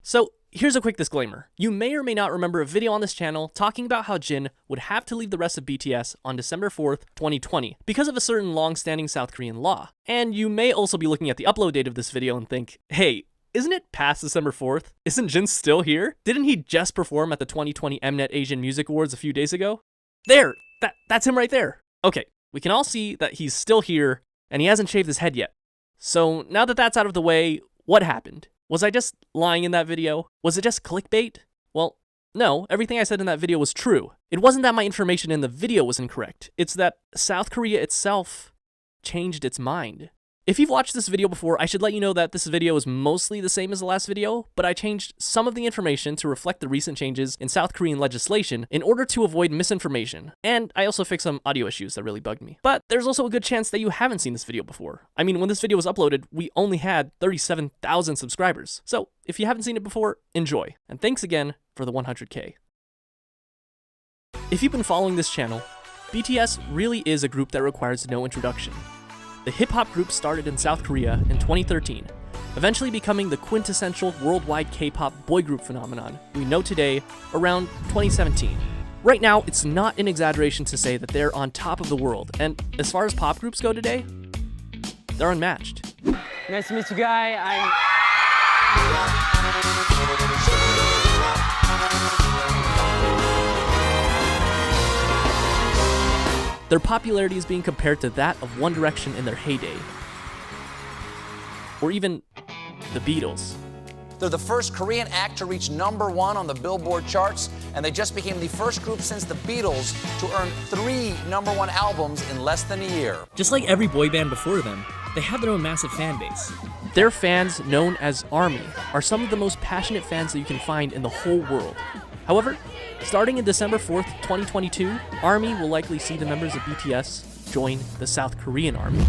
So here's a quick disclaimer. You may or may not remember a video on this channel talking about how Jin would have to leave the rest of BTS on December 4th, 2020 because of a certain long-standing South Korean law. And you may also be looking at the upload date of this video and think, hey, isn't it past December 4th? Isn't Jin still here? Didn't he just perform at the 2020 Mnet Asian Music Awards a few days ago? There! That's him right there. Okay, we can all see that he's still here and he hasn't shaved his head yet. So now that that's out of the way, what happened? Was I just lying in that video? Was it just clickbait? Well, no, everything I said in that video was true. It wasn't that my information in the video was incorrect. It's that South Korea itself changed its mind. If you've watched this video before, I should let you know that this video is mostly the same as the last video, but I changed some of the information to reflect the recent changes in South Korean legislation in order to avoid misinformation. And I also fixed some audio issues that really bugged me. But there's also a good chance that you haven't seen this video before. I mean, when this video was uploaded, we only had 37,000 subscribers. So if you haven't seen it before, enjoy. And thanks again for the 100K. If you've been following this channel, BTS really is a group that requires no introduction. The hip-hop group started in South Korea in 2013, eventually becoming the quintessential worldwide K-pop boy group phenomenon we know today around 2017. Right now, it's not an exaggeration to say that they're on top of the world, and as far as pop groups go today, they're unmatched. Nice to meet you, Guy. Their popularity is being compared to that of One Direction in their heyday. Or even the Beatles. They're the first Korean act to reach #1 on the Billboard charts, and they just became the first group since the Beatles to earn 3 #1 albums in less than a year. Just like every boy band before them, they have their own massive fan base. Their fans, known as ARMY, are some of the most passionate fans that you can find in the whole world. However, starting in December 4th, 2022, ARMY will likely see the members of BTS join the South Korean Army.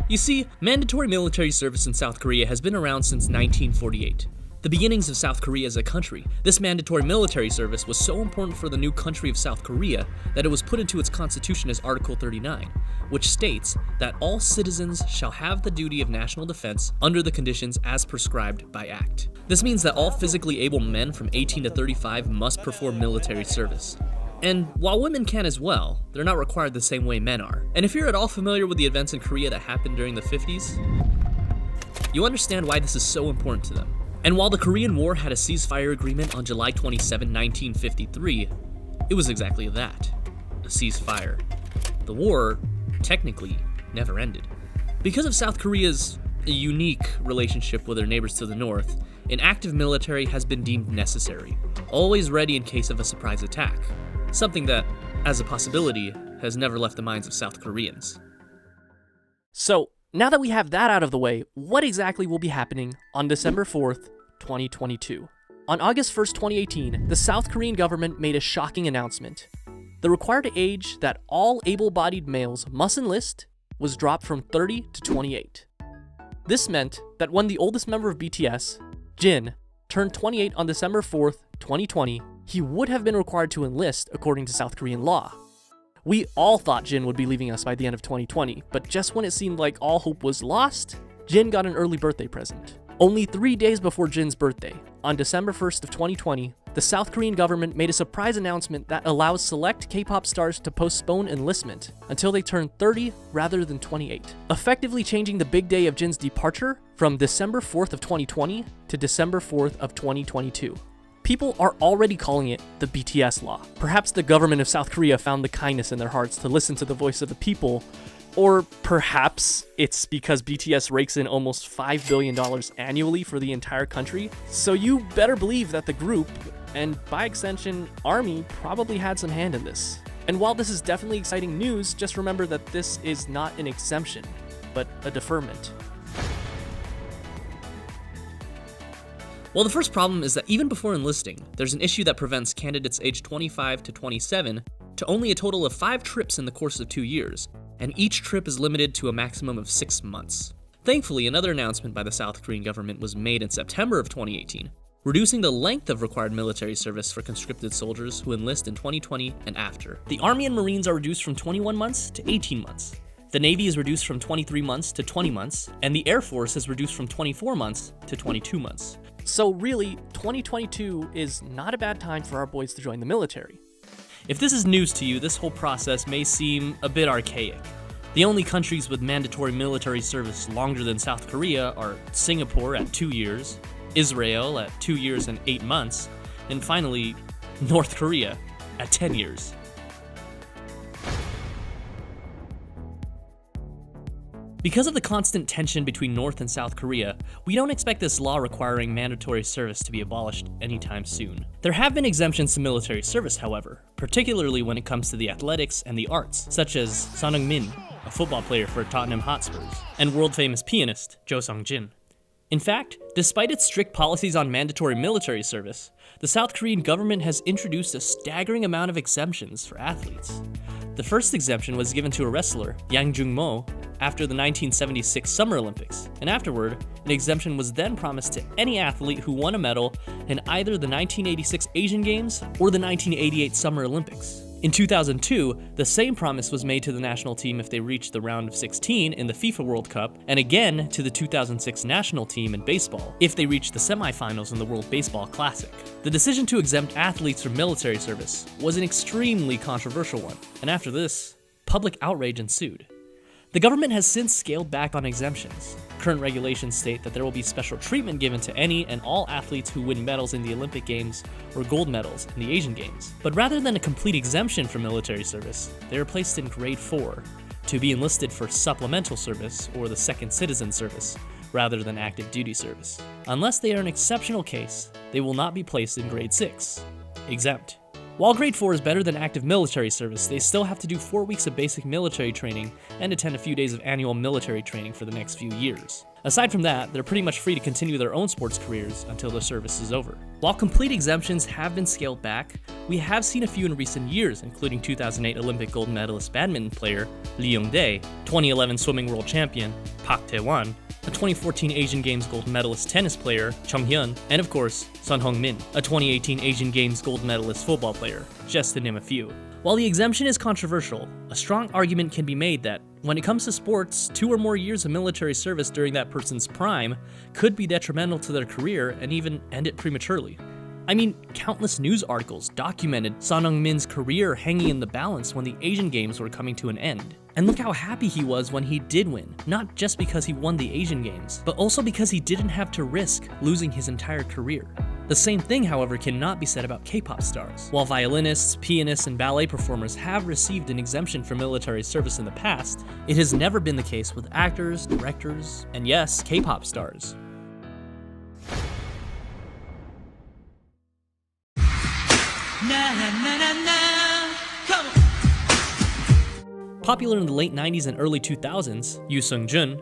You see, mandatory military service in South Korea has been around since 1948. The beginnings of South Korea as a country, this mandatory military service was so important for the new country of South Korea that it was put into its constitution as Article 39, which states that all citizens shall have the duty of national defense under the conditions as prescribed by Act. This means that all physically able men from 18 to 35 must perform military service. And while women can as well, they're not required the same way men are. And if you're at all familiar with the events in Korea that happened during the 50s, you understand why this is so important to them. And while the Korean War had a ceasefire agreement on July 27, 1953, it was exactly that, a ceasefire. The war, technically, never ended. Because of South Korea's unique relationship with their neighbors to the north, an active military has been deemed necessary, always ready in case of a surprise attack, something that, as a possibility, has never left the minds of South Koreans. So, now that we have that out of the way, what exactly will be happening on December 4th, 2022? On August 1st, 2018, the South Korean government made a shocking announcement. The required age that all able-bodied males must enlist was dropped from 30 to 28. This meant that when the oldest member of BTS, Jin, turned 28 on December 4th, 2020, he would have been required to enlist according to South Korean law. We all thought Jin would be leaving us by the end of 2020, but just when it seemed like all hope was lost, Jin got an early birthday present. Only 3 days before Jin's birthday, on December 1st of 2020, the South Korean government made a surprise announcement that allows select K-pop stars to postpone enlistment until they turn 30 rather than 28, effectively changing the big day of Jin's departure from December 4th of 2020 to December 4th of 2022. People are already calling it the BTS law. Perhaps the government of South Korea found the kindness in their hearts to listen to the voice of the people, or perhaps it's because BTS rakes in almost $5 billion annually for the entire country. So you better believe that the group, and by extension, ARMY, probably had some hand in this. And while this is definitely exciting news, just remember that this is not an exemption, but a deferment. Well, the first problem is that even before enlisting, there's an issue that prevents candidates aged 25 to 27 to only a total of 5 trips in the course of 2 years, and each trip is limited to a maximum of 6 months. Thankfully, another announcement by the South Korean government was made in September of 2018, reducing the length of required military service for conscripted soldiers who enlist in 2020 and after. The Army and Marines are reduced from 21 months to 18 months. The Navy is reduced from 23 months to 20 months, and the Air Force is reduced from 24 months to 22 months. So really, 2022 is not a bad time for our boys to join the military. If this is news to you, this whole process may seem a bit archaic. The only countries with mandatory military service longer than South Korea are Singapore at 2 years, Israel at 2 years and 8 months, and finally, North Korea at 10 years. Because of the constant tension between North and South Korea, we don't expect this law requiring mandatory service to be abolished anytime soon. There have been exemptions to military service, however, particularly when it comes to the athletics and the arts, such as Son Heung-min, a football player for Tottenham Hotspurs, and world-famous pianist Jo Sung-jin. In fact, despite its strict policies on mandatory military service, the South Korean government has introduced a staggering amount of exemptions for athletes. The first exemption was given to a wrestler, Yang Jung-mo, after the 1976 Summer Olympics, and afterward, an exemption was then promised to any athlete who won a medal in either the 1986 Asian Games or the 1988 Summer Olympics. In 2002, the same promise was made to the national team if they reached the round of 16 in the FIFA World Cup, and again to the 2006 national team in baseball if they reached the semifinals in the World Baseball Classic. The decision to exempt athletes from military service was an extremely controversial one, and after this, public outrage ensued. The government has since scaled back on exemptions. Current regulations state that there will be special treatment given to any and all athletes who win medals in the Olympic Games or gold medals in the Asian Games. But rather than a complete exemption from military service, they are placed in grade 4 to be enlisted for supplemental service or the second citizen service, rather than active duty service. Unless they are an exceptional case, they will not be placed in grade 6, exempt. While grade 4 is better than active military service, they still have to do 4 weeks of basic military training and attend a few days of annual military training for the next few years. Aside from that, they're pretty much free to continue their own sports careers until their service is over. While complete exemptions have been scaled back, we have seen a few in recent years, including 2008 Olympic gold medalist badminton player Lee Young-dae, 2011 swimming world champion Park Tae-won, a 2014 Asian Games gold medalist tennis player, Chung Hyun, and of course, Son Heung-min, a 2018 Asian Games gold medalist football player, just to name a few. While the exemption is controversial, a strong argument can be made that, when it comes to sports, 2 or more years of military service during that person's prime could be detrimental to their career and even end it prematurely. I mean, countless news articles documented Son Heung-min's career hanging in the balance when the Asian Games were coming to an end. And look how happy he was when he did win, not just because he won the Asian Games, but also because he didn't have to risk losing his entire career. The same thing, however, cannot be said about K-pop stars. While violinists, pianists, and ballet performers have received an exemption for military service in the past, it has never been the case with actors, directors, and yes, K-pop stars. Popular in the late 90s and early 2000s, Yoo Seung-jun,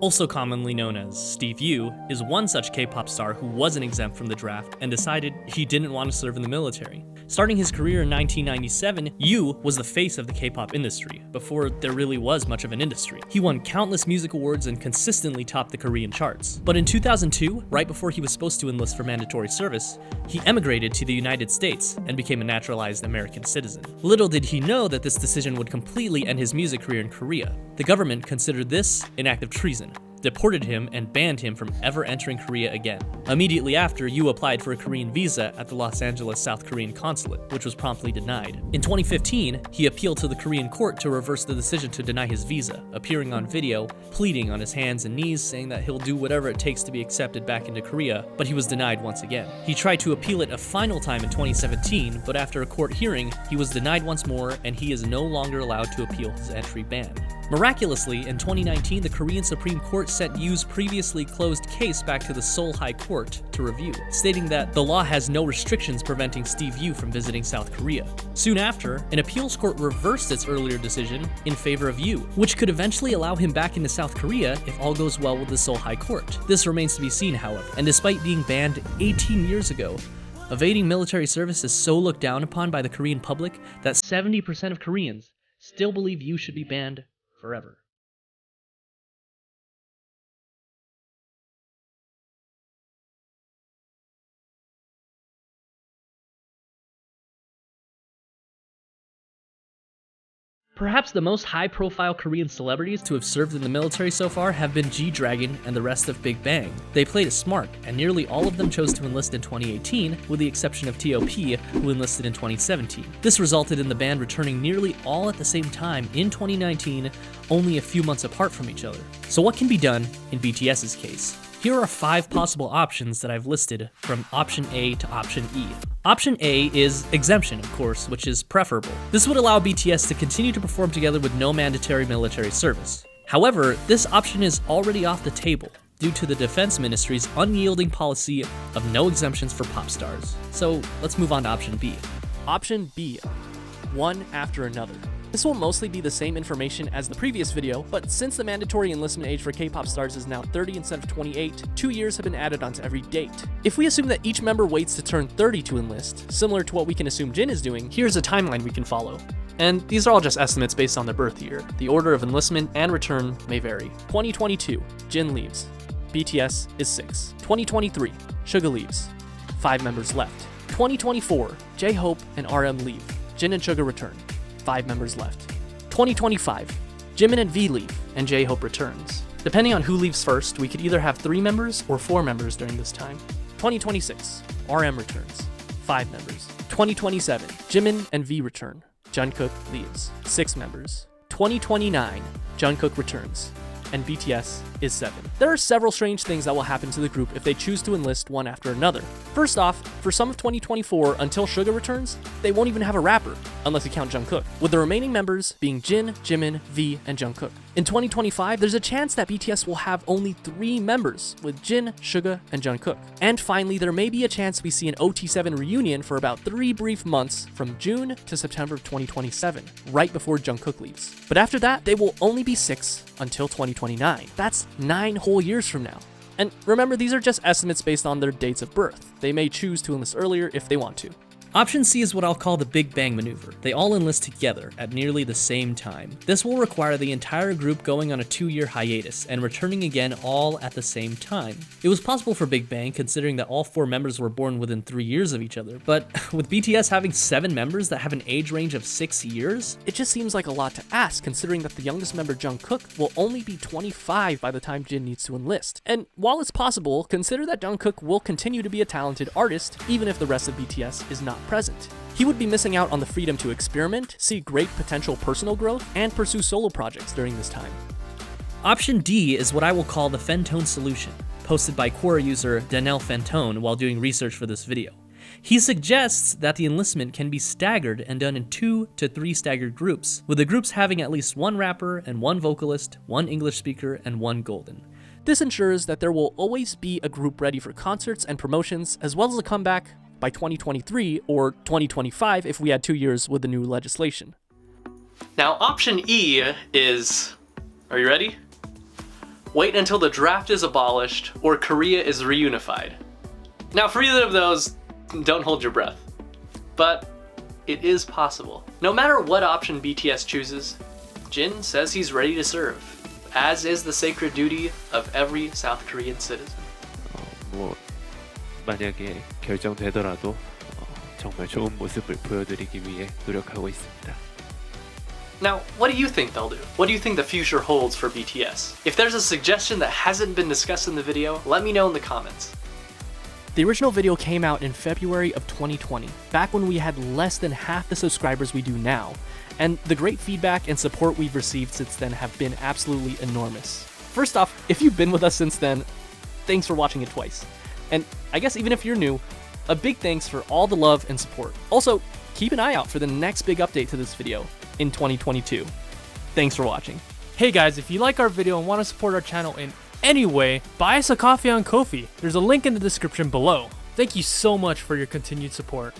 also commonly known as Steve Yoo, is one such K-pop star who wasn't exempt from the draft and decided he didn't want to serve in the military. Starting his career in 1997, Yoo was the face of the K-pop industry, before there really was much of an industry. He won countless music awards and consistently topped the Korean charts. But in 2002, right before he was supposed to enlist for mandatory service, he emigrated to the United States and became a naturalized American citizen. Little did he know that this decision would completely end his music career in Korea. The government considered this an act of treason, deported him, and banned him from ever entering Korea again. Immediately after, Yoo applied for a Korean visa at the Los Angeles South Korean consulate, which was promptly denied. In 2015, he appealed to the Korean court to reverse the decision to deny his visa, appearing on video, pleading on his hands and knees, saying that he'll do whatever it takes to be accepted back into Korea, but he was denied once again. He tried to appeal it a final time in 2017, but after a court hearing, he was denied once more, and he is no longer allowed to appeal his entry ban. Miraculously, in 2019, the Korean Supreme Court sent Yoo's previously closed case back to the Seoul High Court to review, stating that the law has no restrictions preventing Steve Yoo from visiting South Korea. Soon after, an appeals court reversed its earlier decision in favor of Yoo, which could eventually allow him back into South Korea if all goes well with the Seoul High Court. This remains to be seen, however, and despite being banned 18 years ago, evading military service is so looked down upon by the Korean public that 70% of Koreans still believe Yoo should be banned forever. Perhaps the most high-profile Korean celebrities to have served in the military so far have been G-Dragon and the rest of Big Bang. They played it smart, and nearly all of them chose to enlist in 2018, with the exception of T.O.P., who enlisted in 2017. This resulted in the band returning nearly all at the same time in 2019, only a few months apart from each other. So what can be done in BTS's case? Here are 5 possible options that I've listed from option A to option E. Option A is exemption, of course, which is preferable. This would allow BTS to continue to perform together with no mandatory military service. However, this option is already off the table due to the Defense Ministry's unyielding policy of no exemptions for pop stars. So let's move on to option B. Option B, one after another. This will mostly be the same information as the previous video, but since the mandatory enlistment age for K-pop stars is now 30 instead of 28, 2 years have been added onto every date. If we assume that each member waits to turn 30 to enlist, similar to what we can assume Jin is doing, here's a timeline we can follow. And these are all just estimates based on their birth year. The order of enlistment and return may vary. 2022, Jin leaves. BTS is 6. 2023, Suga leaves. 5 members left. 2024, J-Hope and RM leave. Jin and Suga return. 5 members left. 2025, Jimin and V leave, and J-Hope returns. Depending on who leaves first, we could either have 3 members or 4 members during this time. 2026, RM returns. 5 members. 2027, Jimin and V return. Jungkook leaves. 6 members. 2029, Jungkook returns. And BTS is 7. There are several strange things that will happen to the group if they choose to enlist one after another. First off, for some of 2024 until Suga returns, they won't even have a rapper, unless you count Jungkook, with the remaining members being Jin, Jimin, V, and Jungkook. In 2025, there's a chance that BTS will have only 3 members, with Jin, Suga, and Jungkook. And finally, there may be a chance we see an OT7 reunion for about 3 brief months from June to September of 2027, right before Jungkook leaves. But after that, they will only be 6 until 2029. That's 9 whole years from now. And remember, these are just estimates based on their dates of birth. They may choose to enlist earlier if they want to. Option C is what I'll call the Big Bang maneuver. They all enlist together at nearly the same time. This will require the entire group going on a 2-year hiatus and returning again all at the same time. It was possible for Big Bang considering that all 4 members were born within 3 years of each other, but with BTS having 7 members that have an age range of 6 years, it just seems like a lot to ask considering that the youngest member Jungkook will only be 25 by the time Jin needs to enlist. And while it's possible, consider that Jungkook will continue to be a talented artist even if the rest of BTS is not present. He would be missing out on the freedom to experiment, see great potential personal growth, and pursue solo projects during this time. Option D is what I will call the Fentone solution, posted by Quora user Daniel Fentone while doing research for this video. He suggests that the enlistment can be staggered and done in 2 to 3 staggered groups, with the groups having at least 1 rapper and 1 vocalist, 1 English speaker, and 1 golden. This ensures that there will always be a group ready for concerts and promotions, as well as a comeback by 2023 or 2025 if we had 2 years with the new legislation. Now, option E is, are you ready? Wait until the draft is abolished or Korea is reunified. Now, for either of those, don't hold your breath. But it is possible. No matter what option BTS chooses, Jin says he's ready to serve, as is the sacred duty of every South Korean citizen. 만약에 결정되더라도 정말 좋은 모습을 보여드리기 위해 노력하고 있습니다. Now, what do you think they'll do? What do you think the future holds for BTS? If there's a suggestion that hasn't been discussed in the video, let me know in the comments. The original video came out in February of 2020, back when we had less than half the subscribers we do now, and the great feedback and support we've received since then have been absolutely enormous. First off, if you've been with us since then, thanks for watching it twice. And I guess even if you're new, a big thanks for all the love and support. Also, keep an eye out for the next big update to this video in 2022. Thanks for watching. Hey guys, if you like our video and want to support our channel in any way, buy us a coffee on Ko-fi. There's a link in the description below. Thank you so much for your continued support.